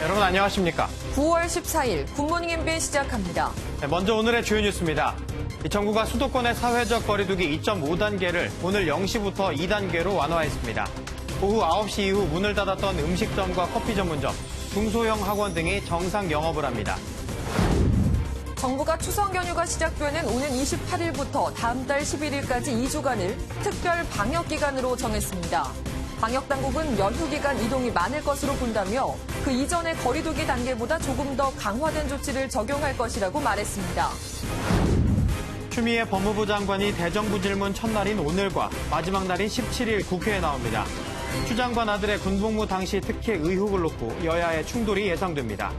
여러분 안녕하십니까? 9월 14일 굿모닝 MBN 시작합니다. 먼저 오늘의 주요 뉴스입니다. 정부가 수도권의 사회적 거리두기 2.5단계를 오늘 0시부터 2단계로 완화했습니다. 오후 9시 이후 문을 닫았던 음식점과 커피 전문점, 중소형 학원 등이 정상 영업을 합니다. 정부가 추석 연휴가 시작되는 오는 28일부터 다음 달 11일까지 2주간을 특별 방역 기간으로 정했습니다. 방역 당국은 연휴 기간 이동이 많을 것으로 본다며 그 이전의 거리두기 단계보다 조금 더 강화된 조치를 적용할 것이라고 말했습니다. 추미애 법무부 장관이 대정부 질문 첫날인 오늘과 마지막 날인 17일 국회에 나옵니다. 추 장관 아들의 군복무 당시 특혜 의혹을 놓고 여야의 충돌이 예상됩니다.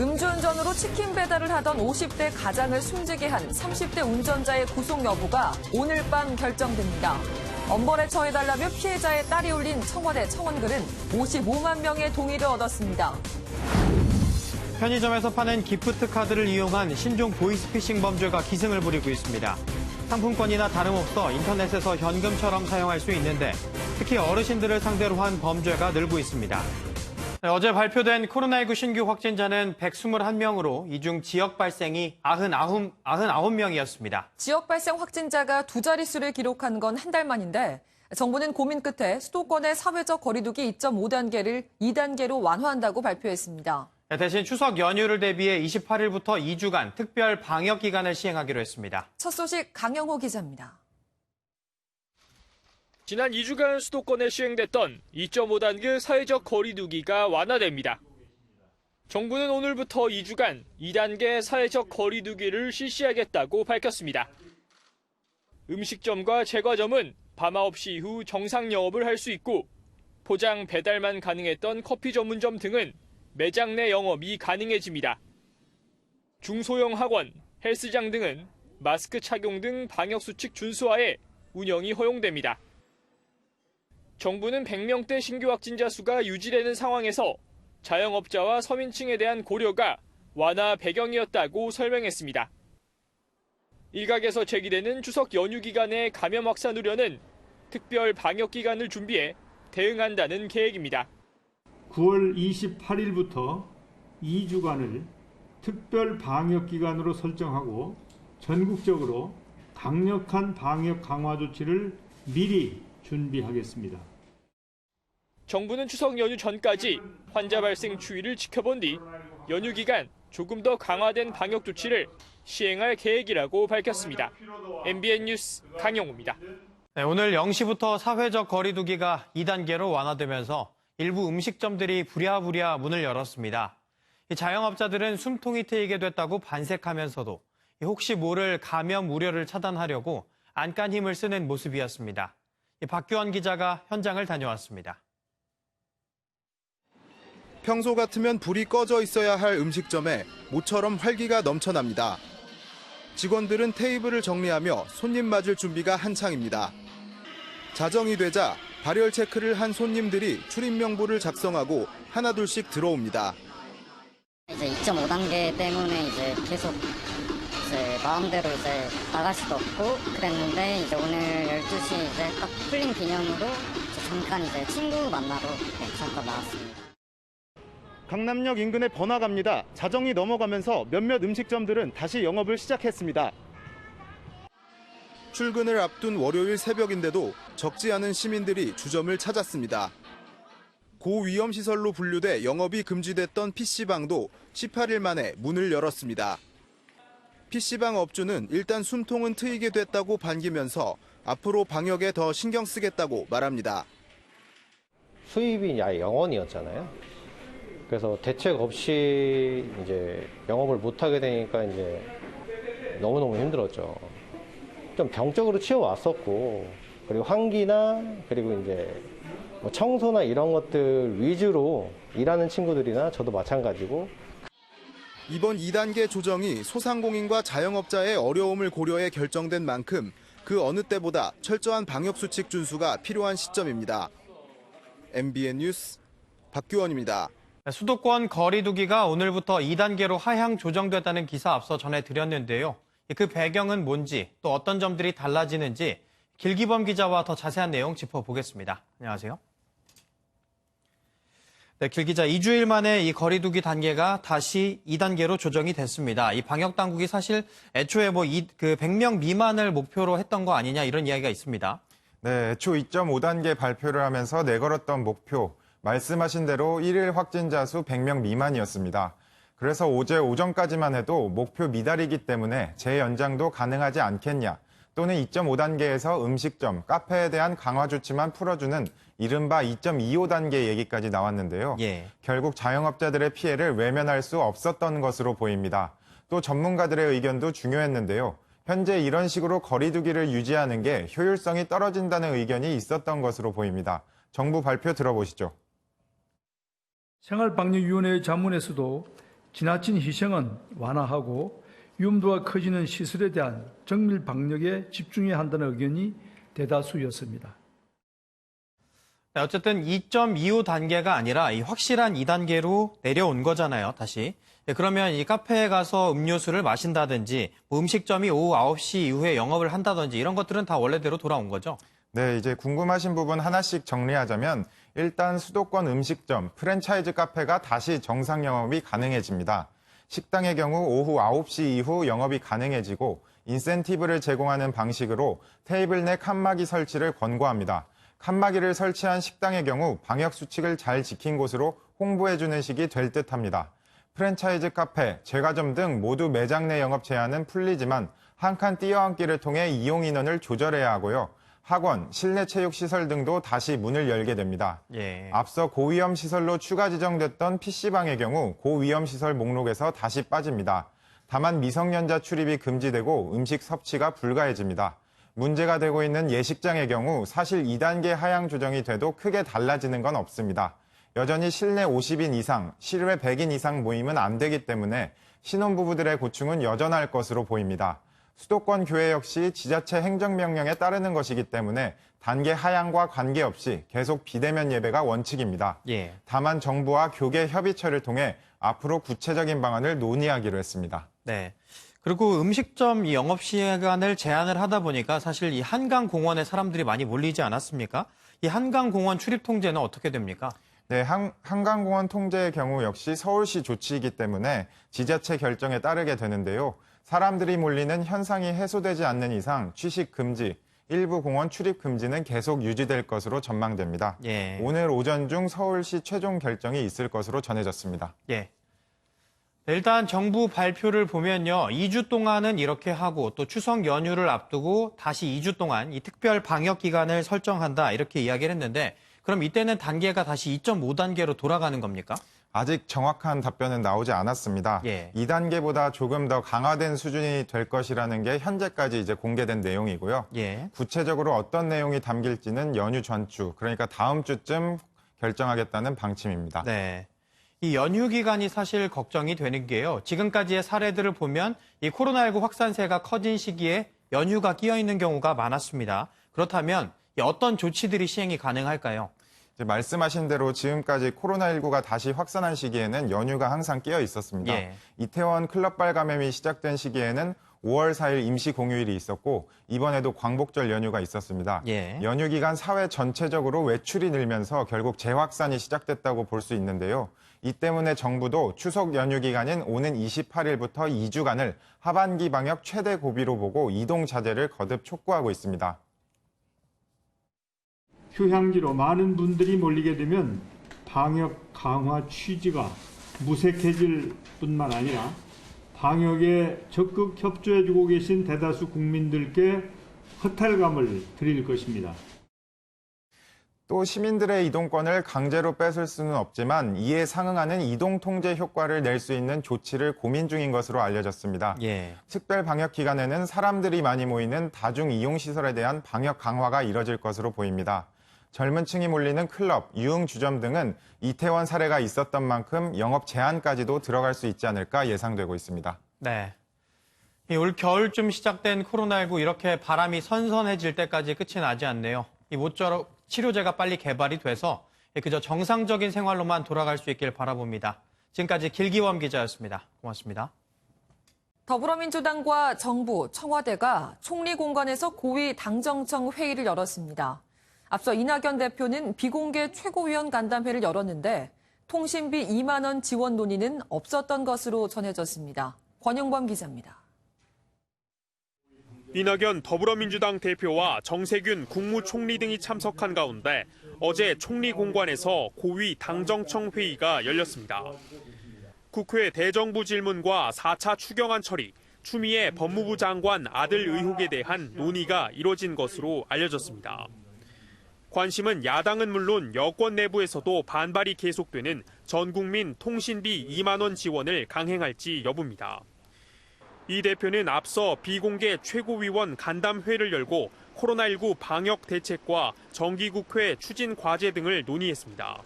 음주운전으로 치킨 배달을 하던 50대 가장을 숨지게 한 30대 운전자의 구속 여부가 오늘 밤 결정됩니다. 엄벌에 처해달라며 피해자의 딸이 올린 청와대 청원글은 55만 명의 동의를 얻었습니다. 편의점에서 파는 기프트 카드를 이용한 신종 보이스피싱 범죄가 기승을 부리고 있습니다. 상품권이나 다름없어 인터넷에서 현금처럼 사용할 수 있는데 특히 어르신들을 상대로 한 범죄가 늘고 있습니다. 어제 발표된 코로나19 신규 확진자는 121명으로 이 중 지역 발생이 99명이었습니다. 지역 발생 확진자가 두 자릿수를 기록한 건 한 달 만인데 정부는 고민 끝에 수도권의 사회적 거리두기 2.5단계를 2단계로 완화한다고 발표했습니다. 대신 추석 연휴를 대비해 28일부터 2주간 특별 방역 기간을 시행하기로 했습니다. 첫 소식 강영호 기자입니다. 지난 2주간 수도권에 시행됐던 2.5단계 사회적 거리두기가 완화됩니다. 정부는 오늘부터 2주간 2단계 사회적 거리두기를 실시하겠다고 밝혔습니다. 음식점과 제과점은 밤 9시 이후 정상 영업을 할 수 있고 포장 배달만 가능했던 커피 전문점 등은 매장 내 영업이 가능해집니다. 중소형 학원, 헬스장 등은 마스크 착용 등 방역수칙 준수하에 운영이 허용됩니다. 정부는 100명대 신규 확진자 수가 유지되는 상황에서 자영업자와 서민층에 대한 고려가 완화 배경이었다고 설명했습니다. 일각에서 제기되는 추석 연휴 기간의 감염 확산 우려는 특별 방역 기간을 준비해 대응한다는 계획입니다. 9월 28일부터 2주간을 특별 방역 기간으로 설정하고 전국적으로 강력한 방역 강화 조치를 미리 준비하겠습니다. 정부는 추석 연휴 전까지 환자 발생 추이를 지켜본 뒤 연휴 기간 조금 더 강화된 방역 조치를 시행할 계획이라고 밝혔습니다. MBN 뉴스 강영우입니다. 네, 오늘 0시부터 사회적 거리두기가 2단계로 완화되면서 일부 음식점들이 부랴부랴 문을 열었습니다. 자영업자들은 숨통이 트이게 됐다고 반색하면서도 혹시 모를 감염 우려를 차단하려고 안간 힘을 쓰는 모습이었습니다. 박규원 기자가 현장을 다녀왔습니다. 평소 같으면 불이 꺼져 있어야 할 음식점에 모처럼 활기가 넘쳐납니다. 직원들은 테이블을 정리하며 손님 맞을 준비가 한창입니다. 자정이 되자 발열 체크를 한 손님들이 출입 명부를 작성하고 하나둘씩 들어옵니다. 이제 2.5단계 때문에 이제 계속 마음대로 나갈 수도 없고 그랬는데 이제 오늘 12시 딱 풀린 기념으로 잠깐 친구 만나러 잠깐 나왔습니다. 강남역 인근에 번화가입니다. 자정이 넘어가면서 몇몇 음식점들은 다시 영업을 시작했습니다. 출근을 앞둔 월요일 새벽인데도 적지 않은 시민들이 주점을 찾았습니다. 고위험 시설로 분류돼 영업이 금지됐던 PC방도 18일 만에 문을 열었습니다. PC방 업주는 일단 숨통은 트이게 됐다고 반기면서 앞으로 방역에 더 신경 쓰겠다고 말합니다. 수입이 아예 0원이었잖아요. 그래서 대책 없이 이제 영업을 못하게 되니까 이제 너무너무 힘들었죠. 좀 병적으로 치워왔었고, 그리고 환기나, 그리고 이제 뭐 청소나 이런 것들 위주로 일하는 친구들이나 저도 마찬가지고. 이번 2단계 조정이 소상공인과 자영업자의 어려움을 고려해 결정된 만큼 그 어느 때보다 철저한 방역수칙 준수가 필요한 시점입니다. MBN 뉴스 박규원입니다. 수도권 거리두기가 오늘부터 2단계로 하향 조정됐다는 기사 앞서 전해드렸는데요. 그 배경은 뭔지 또 어떤 점들이 달라지는지 길기범 기자와 더 자세한 내용 짚어보겠습니다. 안녕하세요. 네, 길 기자, 2주일 만에 이 거리두기 단계가 다시 2단계로 조정이 됐습니다. 이 방역 당국이 사실 애초에 100명 미만을 목표로 했던 거 아니냐 이런 이야기가 있습니다. 네, 애초 2.5단계 발표를 하면서 내걸었던 목표, 말씀하신 대로 1일 확진자 수 100명 미만이었습니다. 그래서 어제 오전까지만 해도 목표 미달이기 때문에 재연장도 가능하지 않겠냐, 또는 2.5단계에서 음식점, 카페에 대한 강화 조치만 풀어주는 이른바 2.25단계 얘기까지 나왔는데요. 예. 결국 자영업자들의 피해를 외면할 수 없었던 것으로 보입니다. 또 전문가들의 의견도 중요했는데요. 현재 이런 식으로 거리두기를 유지하는 게 효율성이 떨어진다는 의견이 있었던 것으로 보입니다. 정부 발표 들어보시죠. 생활방역위원회 자문에서도 지나친 희생은 완화하고 위험도가 커지는 시설에 대한 정밀 방역에 집중해야 한다는 의견이 대다수였습니다. 네, 어쨌든 2.25단계가 아니라 이 확실한 2단계로 내려온 거잖아요, 다시. 네, 그러면 이 카페에 가서 음료수를 마신다든지 음식점이 오후 9시 이후에 영업을 한다든지 이런 것들은 다 원래대로 돌아온 거죠? 네, 이제 궁금하신 부분 하나씩 정리하자면 일단 수도권 음식점, 프랜차이즈 카페가 다시 정상 영업이 가능해집니다. 식당의 경우 오후 9시 이후 영업이 가능해지고 인센티브를 제공하는 방식으로 테이블 내 칸막이 설치를 권고합니다. 칸막이를 설치한 식당의 경우 방역 수칙을 잘 지킨 곳으로 홍보해주는 식이 될 듯합니다. 프랜차이즈 카페, 제과점 등 모두 매장 내 영업 제한은 풀리지만 한 칸 띄어앉기를 통해 이용 인원을 조절해야 하고요. 학원, 실내 체육시설 등도 다시 문을 열게 됩니다. 예. 앞서 고위험 시설로 추가 지정됐던 PC방의 경우 고위험 시설 목록에서 다시 빠집니다. 다만 미성년자 출입이 금지되고 음식 섭취가 불가해집니다. 문제가 되고 있는 예식장의 경우 사실 2단계 하향 조정이 돼도 크게 달라지는 건 없습니다. 여전히 실내 50인 이상, 실외 100인 이상 모임은 안 되기 때문에 신혼부부들의 고충은 여전할 것으로 보입니다. 수도권 교회 역시 지자체 행정명령에 따르는 것이기 때문에 단계 하향과 관계없이 계속 비대면 예배가 원칙입니다. 예. 다만 정부와 교계 협의체를 통해 앞으로 구체적인 방안을 논의하기로 했습니다. 네. 그리고 음식점 이 영업 시간을 제한을 하다 보니까 사실 이 한강공원에 사람들이 많이 몰리지 않았습니까? 이 한강공원 출입 통제는 어떻게 됩니까? 네, 한강공원 통제의 경우 역시 서울시 조치이기 때문에 지자체 결정에 따르게 되는데요. 사람들이 몰리는 현상이 해소되지 않는 이상 취식 금지, 일부 공원 출입 금지는 계속 유지될 것으로 전망됩니다. 예. 오늘 오전 중 서울시 최종 결정이 있을 것으로 전해졌습니다. 예. 네, 일단 정부 발표를 보면요. 2주 동안은 이렇게 하고 또 추석 연휴를 앞두고 다시 2주 동안 이 특별 방역 기간을 설정한다 이렇게 이야기를 했는데 그럼 이때는 단계가 다시 2.5단계로 돌아가는 겁니까? 아직 정확한 답변은 나오지 않았습니다. 예. 2단계보다 조금 더 강화된 수준이 될 것이라는 게 현재까지 이제 공개된 내용이고요. 예. 구체적으로 어떤 내용이 담길지는 연휴 전주, 그러니까 다음 주쯤 결정하겠다는 방침입니다. 네. 이 연휴 기간이 사실 걱정이 되는 게요. 지금까지의 사례들을 보면 이 코로나19 확산세가 커진 시기에 연휴가 끼어 있는 경우가 많았습니다. 그렇다면 어떤 조치들이 시행이 가능할까요? 말씀하신 대로 지금까지 코로나19가 다시 확산한 시기에는 연휴가 항상 끼어 있었습니다. 예. 이태원 클럽발 감염이 시작된 시기에는 5월 4일 임시 공휴일이 있었고 이번에도 광복절 연휴가 있었습니다. 예. 연휴 기간 사회 전체적으로 외출이 늘면서 결국 재확산이 시작됐다고 볼 수 있는데요. 이 때문에 정부도 추석 연휴 기간인 오는 28일부터 2주간을 하반기 방역 최대 고비로 보고 이동 자제를 거듭 촉구하고 있습니다. 휴양지로 많은 분들이 몰리게 되면 방역 강화 취지가 무색해질 뿐만 아니라 방역에 적극 협조해주고 계신 대다수 국민들께 허탈감을 드릴 것입니다. 또 시민들의 이동권을 강제로 뺏을 수는 없지만 이에 상응하는 이동 통제 효과를 낼 수 있는 조치를 고민 중인 것으로 알려졌습니다. 예. 특별 방역 기간에는 사람들이 많이 모이는 다중 이용 시설에 대한 방역 강화가 이뤄질 것으로 보입니다. 젊은 층이 몰리는 클럽, 유흥주점 등은 이태원 사례가 있었던 만큼 영업 제한까지도 들어갈 수 있지 않을까 예상되고 있습니다. 네. 올 겨울쯤 시작된 코로나19 이렇게 바람이 선선해질 때까지 끝이 나지 않네요. 모쪼록 치료제가 빨리 개발이 돼서 그저 정상적인 생활로만 돌아갈 수 있길 바라봅니다. 지금까지 길기범 기자였습니다. 고맙습니다. 더불어민주당과 정부, 청와대가 총리 공관에서 고위 당정청 회의를 열었습니다. 앞서 이낙연 대표는 비공개 최고위원 간담회를 열었는데 통신비 2만 원 지원 논의는 없었던 것으로 전해졌습니다. 권영범 기자입니다. 이낙연 더불어민주당 대표와 정세균 국무총리 등이 참석한 가운데 어제 총리 공관에서 고위 당정청 회의가 열렸습니다. 국회 대정부 질문과 4차 추경안 처리, 추미애 법무부 장관 아들 의혹에 대한 논의가 이뤄진 것으로 알려졌습니다. 관심은 야당은 물론 여권 내부에서도 반발이 계속되는 전국민 통신비 2만 원 지원을 강행할지 여부입니다. 이 대표는 앞서 비공개 최고위원 간담회를 열고 코로나19 방역 대책과 정기국회 추진 과제 등을 논의했습니다.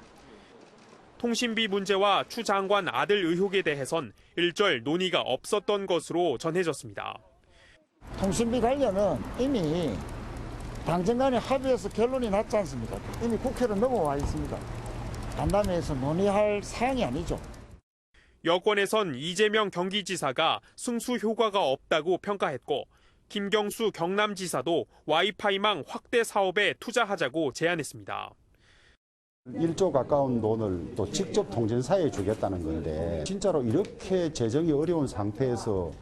통신비 문제와 추 장관 아들 의혹에 대해선 일절 논의가 없었던 것으로 전해졌습니다. 통신비 관련은 이미 당정 간에 합의해서 결론이 났지 않습니까? 이미 국회로 넘어와 있습니다. 간담회에서 논의할 사항이 아니죠. 여권에선 이재명 경기지사가 승수 효과가 없다고 평가했고 김경수 경남지사도 와이파이망 확대 사업에 투자하자고 제안했습니다. 1조 가까운 돈을 또 직접 통전사에 주겠다는 건데 진짜로 이렇게 재정이 어려운 상태에서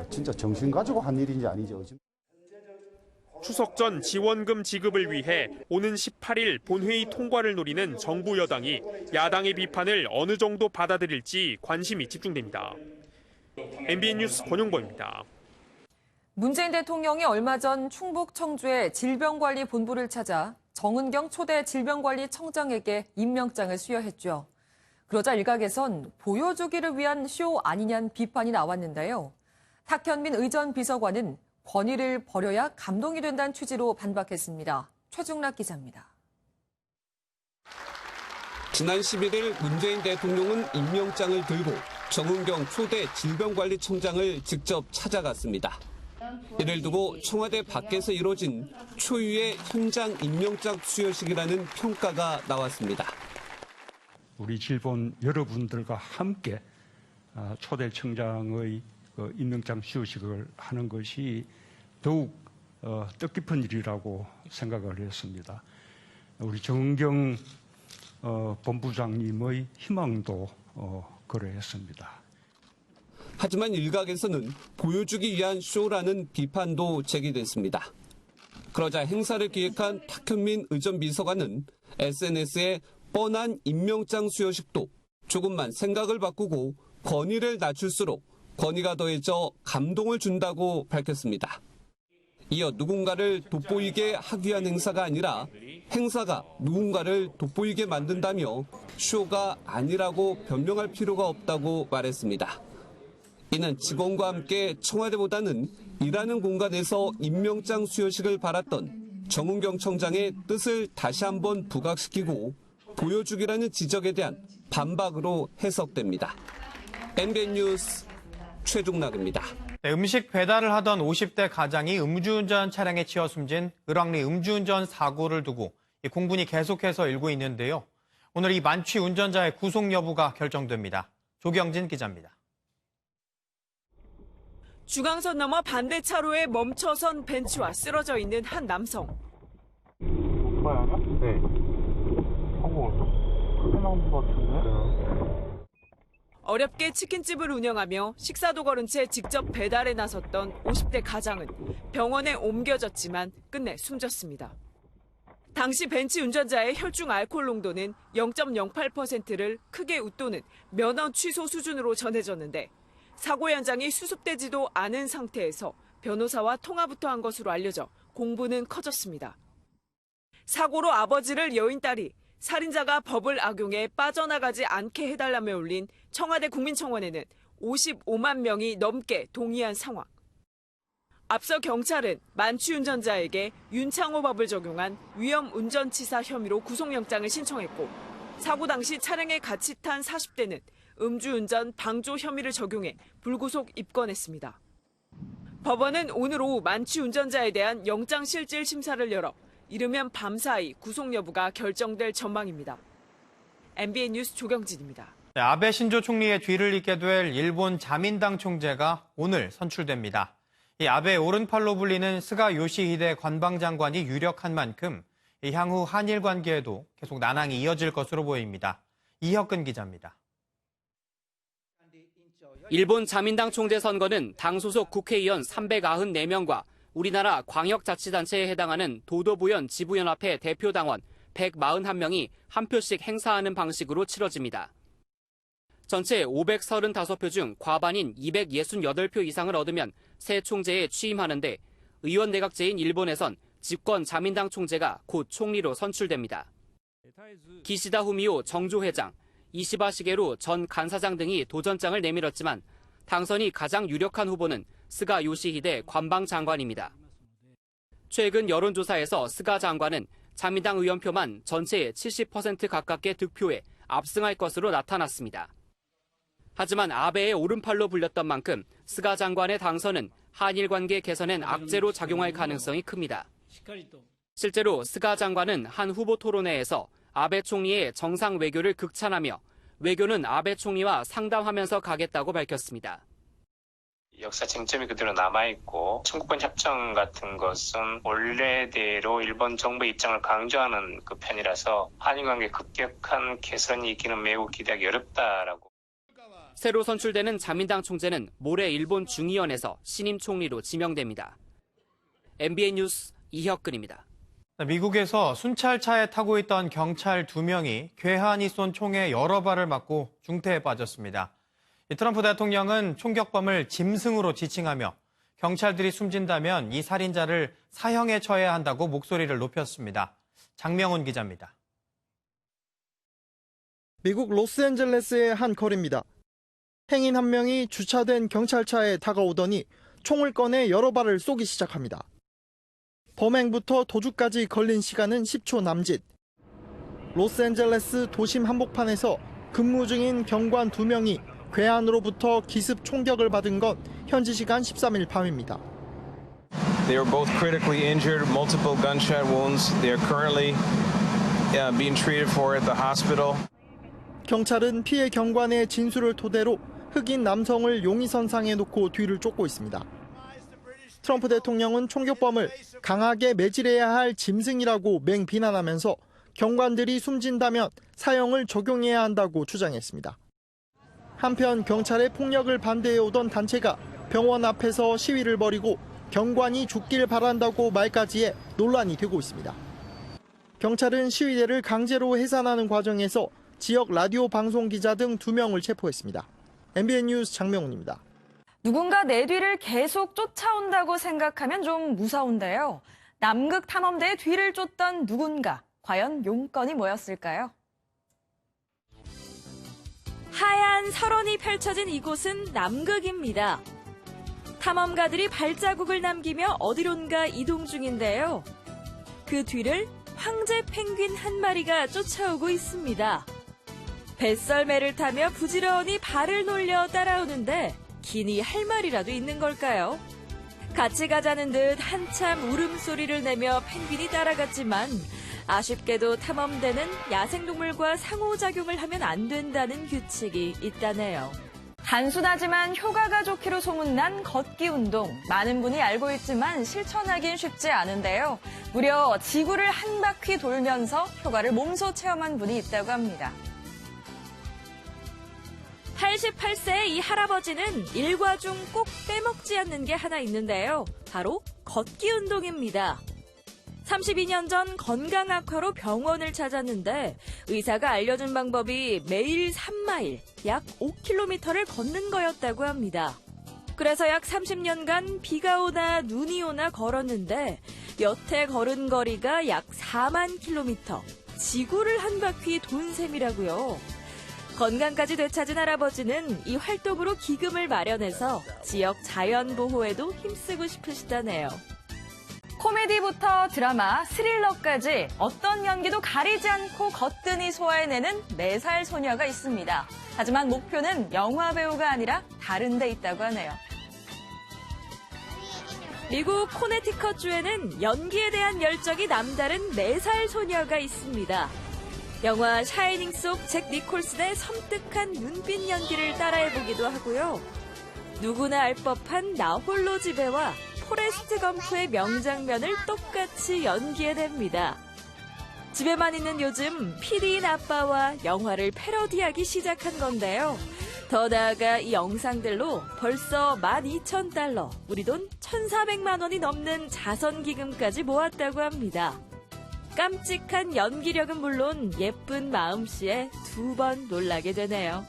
진짜 정신 가지고 한 일인지 아니죠. 추석 전 지원금 지급을 위해 오는 18일 본회의 통과를 노리는 정부 여당이 야당의 비판을 어느 정도 받아들일지 관심이 집중됩니다. MBN 뉴스 권용범입니다. 문재인 대통령이 얼마 전 충북 청주의 질병관리본부를 찾아 정은경 초대 질병관리청장에게 임명장을 수여했죠. 그러자 일각에선 보여주기를 위한 쇼 아니냐는 비판이 나왔는데요. 탁현민 의전 비서관은 권위를 버려야 감동이 된다는 취지로 반박했습니다. 최중락 기자입니다. 지난 11일 문재인 대통령은 임명장을 들고 정은경 초대 질병관리청장을 직접 찾아갔습니다. 이를 두고 청와대 밖에서 이뤄진 초유의 현장 임명장 수여식이라는 평가가 나왔습니다. 우리 질본 여러분들과 함께 초대 청장의 임명장 수여식을 하는 것이 더욱 뜻깊은 일이라고 생각을 했습니다. 우리 정은경 본부장님의 희망도 그러했습니다. 하지만 일각에서는 보여주기 위한 쇼라는 비판도 제기됐습니다. 그러자 행사를 기획한 탁현민 의전 비서관은 SNS에 뻔한 임명장 수여식도 조금만 생각을 바꾸고 권위를 낮출수록 권위가 더해져 감동을 준다고 밝혔습니다. 이어 누군가를 돋보이게 하기 위한 행사가 아니라 행사가 누군가를 돋보이게 만든다며 쇼가 아니라고 변명할 필요가 없다고 말했습니다. 이는 직원과 함께 청와대보다는 일하는 공간에서 임명장 수여식을 받았던 정은경 청장의 뜻을 다시 한번 부각시키고 보여주기라는 지적에 대한 반박으로 해석됩니다. MBN 뉴스 최중락입니다. 네, 음식 배달을 하던 50대 가장이 음주운전 차량에 치여 숨진 을왕리 음주운전 사고를 두고 공분이 계속해서 일고 있는데요. 오늘 이 만취 운전자의 구속 여부가 결정됩니다. 조경진 기자입니다. 중앙선 넘어 반대 차로에 멈춰선 벤츠와 쓰러져 있는 한 남성. 오빠야? 네. 크게 나온 것 같은데? 어렵게 치킨집을 운영하며 식사도 거른 채 직접 배달에 나섰던 50대 가장은 병원에 옮겨졌지만 끝내 숨졌습니다. 당시 벤츠 운전자의 혈중 알코올 농도는 0.08%를 크게 웃도는 면허 취소 수준으로 전해졌는데 사고 현장이 수습되지도 않은 상태에서 변호사와 통화부터 한 것으로 알려져 공분은 커졌습니다. 사고로 아버지를 여인 딸이 살인자가 법을 악용해 빠져나가지 않게 해달라며 올린 청와대 국민청원에는 55만 명이 넘게 동의한 상황. 앞서 경찰은 만취 운전자에게 윤창호법을 적용한 위험운전치사 혐의로 구속영장을 신청했고 사고 당시 차량에 같이 탄 40대는 음주운전 방조 혐의를 적용해 불구속 입건했습니다. 법원은 오늘 오후 만취 운전자에 대한 영장실질 심사를 열어 이르면 밤사이 구속 여부가 결정될 전망입니다. MBN 뉴스 조경진입니다. 네, 아베 신조 총리의 뒤를 잇게 될 일본 자민당 총재가 오늘 선출됩니다. 이 아베 오른팔로 불리는 스가 요시히데 관방장관이 유력한 만큼 향후 한일 관계에도 계속 난항이 이어질 것으로 보입니다. 이혁근 기자입니다. 일본 자민당 총재 선거는 당 소속 국회의원 394명과 우리나라 광역자치단체에 해당하는 도도부연 지부연합회 대표당원 141명이 한 표씩 행사하는 방식으로 치러집니다. 전체 535표 중 과반인 268표 이상을 얻으면 새 총재에 취임하는데 의원 내각제인 일본에선 집권 자민당 총재가 곧 총리로 선출됩니다. 기시다 후미오 정조 회장, 이시바 시게루 전 간사장 등이 도전장을 내밀었지만 당선이 가장 유력한 후보는 스가 요시히데 관방장관입니다. 최근 여론조사에서 스가 장관은 자민당 의원표만 전체의 70% 가깝게 득표해 압승할 것으로 나타났습니다. 하지만 아베의 오른팔로 불렸던 만큼 스가 장관의 당선은 한일 관계 개선엔 악재로 작용할 가능성이 큽니다. 실제로 스가 장관은 한 후보 토론회에서 아베 총리의 정상 외교를 극찬하며 외교는 아베 총리와 상담하면서 가겠다고 밝혔습니다. 역사 쟁점이 그대로 남아있고 청구권 협정 같은 것은 원래대로 일본 정부의 입장을 강조하는 그 편이라서 한일 관계 급격한 개선이 있기는 매우 기대하기 어렵다라고. 새로 선출되는 자민당 총재는 모레 일본 중의원에서 신임 총리로 지명됩니다. MBN 뉴스 이혁근입니다. 미국에서 순찰차에 타고 있던 경찰 2명이 괴한이 쏜 총에 여러 발을 맞고 중태에 빠졌습니다. 트럼프 대통령은 총격범을 짐승으로 지칭하며 경찰들이 숨진다면 이 살인자를 사형에 처해야 한다고 목소리를 높였습니다. 장명훈 기자입니다. 미국 로스앤젤레스의 한 거리입니다. 행인 한 명이 주차된 경찰차에 다가오더니 총을 꺼내 여러 발을 쏘기 시작합니다. 범행부터 도주까지 걸린 시간은 10초 남짓. 로스앤젤레스 도심 한복판에서 근무 중인 경관 2명이 괴한으로부터 기습 총격을 받은 건 현지 시간 13일 밤입니다. They are both critically injured, multiple gunshot wounds. They are currently being treated for at the hospital. 경찰은 피해 경관의 진술을 토대로 흑인 남성을 용의선상에 놓고 뒤를 쫓고 있습니다. 트럼프 대통령은 총격범을 강하게 매질해야 할 짐승이라고 맹비난하면서 경관들이 숨진다면 사형을 적용해야 한다고 주장했습니다. 한편 경찰의 폭력을 반대해오던 단체가 병원 앞에서 시위를 벌이고 경관이 죽길 바란다고 말까지 해 논란이 되고 있습니다. 경찰은 시위대를 강제로 해산하는 과정에서 지역 라디오 방송 기자 등 2명을 체포했습니다. MBN 뉴스 장명훈입니다. 누군가 내 뒤를 계속 쫓아온다고 생각하면 좀 무서운데요. 남극 탐험대의 뒤를 쫓던 누군가, 과연 용건이 뭐였을까요? 하얀 설원이 펼쳐진 이곳은 남극입니다. 탐험가들이 발자국을 남기며 어디론가 이동 중인데요. 그 뒤를 황제 펭귄 한 마리가 쫓아오고 있습니다. 뱃썰매를 타며 부지런히 발을 놀려 따라오는데 기니 할 말이라도 있는 걸까요? 같이 가자는 듯 한참 울음소리를 내며 펭귄이 따라갔지만 아쉽게도 탐험대는 야생동물과 상호작용을 하면 안 된다는 규칙이 있다네요. 단순하지만 효과가 좋기로 소문난 걷기 운동. 많은 분이 알고 있지만 실천하긴 쉽지 않은데요. 무려 지구를 한 바퀴 돌면서 효과를 몸소 체험한 분이 있다고 합니다. 88세의 이 할아버지는 일과 중 꼭 빼먹지 않는 게 하나 있는데요. 바로 걷기 운동입니다. 32년 전 건강 악화로 병원을 찾았는데 의사가 알려준 방법이 매일 3마일, 약 5km를 걷는 거였다고 합니다. 그래서 약 30년간 비가 오나 눈이 오나 걸었는데 여태 걸은 거리가 약 4만 킬로미터, 지구를 한 바퀴 돈 셈이라고요. 건강까지 되찾은 할아버지는 이 활동으로 기금을 마련해서 지역 자연 보호에도 힘쓰고 싶으시다네요. 코미디부터 드라마, 스릴러까지 어떤 연기도 가리지 않고 거뜬히 소화해내는 4살 소녀가 있습니다. 하지만 목표는 영화 배우가 아니라 다른 데 있다고 하네요. 미국 코네티컷주에는 연기에 대한 열정이 남다른 4살 소녀가 있습니다. 영화 샤이닝 속 잭 니콜슨의 섬뜩한 눈빛 연기를 따라해보기도 하고요. 누구나 알 법한 나 홀로 집에와 포레스트 검프의 명장면을 똑같이 연기해냅니다. 집에만 있는 요즘 PD인 아빠와 영화를 패러디하기 시작한 건데요. 더 나아가 이 영상들로 벌써 12,000달러, 우리 돈 1,400만 원이 넘는 자선기금까지 모았다고 합니다. 깜찍한 연기력은 물론 예쁜 마음씨에 2번 놀라게 되네요.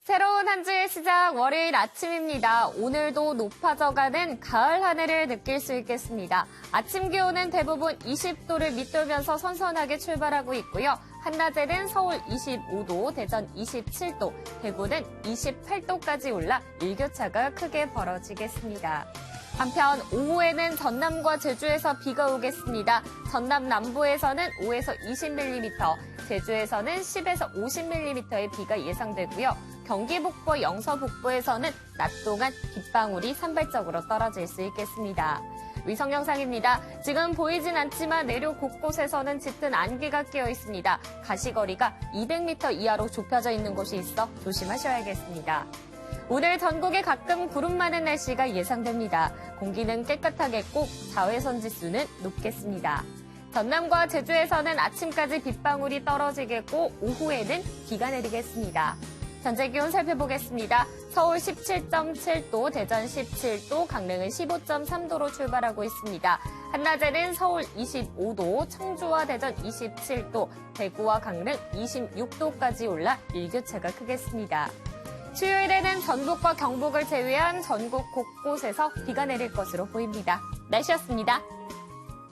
새로운 한 주의 시작 월요일 아침입니다. 오늘도 높아져가는 가을 하늘을 느낄 수 있겠습니다. 아침 기온은 대부분 20도를 밑돌면서 선선하게 출발하고 있고요. 한낮에는 서울 25도, 대전 27도, 대구는 28도까지 올라 일교차가 크게 벌어지겠습니다. 한편 오후에는 전남과 제주에서 비가 오겠습니다. 전남 남부에서는 5에서 20mm, 제주에서는 10에서 50mm의 비가 예상되고요. 경기 북부, 영서 북부에서는 낮 동안 빗방울이 산발적으로 떨어질 수 있겠습니다. 위성 영상입니다. 지금 보이진 않지만 내륙 곳곳에서는 짙은 안개가 끼어 있습니다. 가시거리가 200m 이하로 좁혀져 있는 곳이 있어 조심하셔야겠습니다. 오늘 전국에 가끔 구름 많은 날씨가 예상됩니다. 공기는 깨끗하겠고 자외선 지수는 높겠습니다. 전남과 제주에서는 아침까지 빗방울이 떨어지겠고 오후에는 비가 내리겠습니다. 현재 기온 살펴보겠습니다. 서울 17.7도, 대전 17도, 강릉은 15.3도로 출발하고 있습니다. 한낮에는 서울 25도, 청주와 대전 27도, 대구와 강릉 26도까지 올라 일교차가 크겠습니다. 수요일에는 전북과 경북을 제외한 전국 곳곳에서 비가 내릴 것으로 보입니다. 날씨였습니다.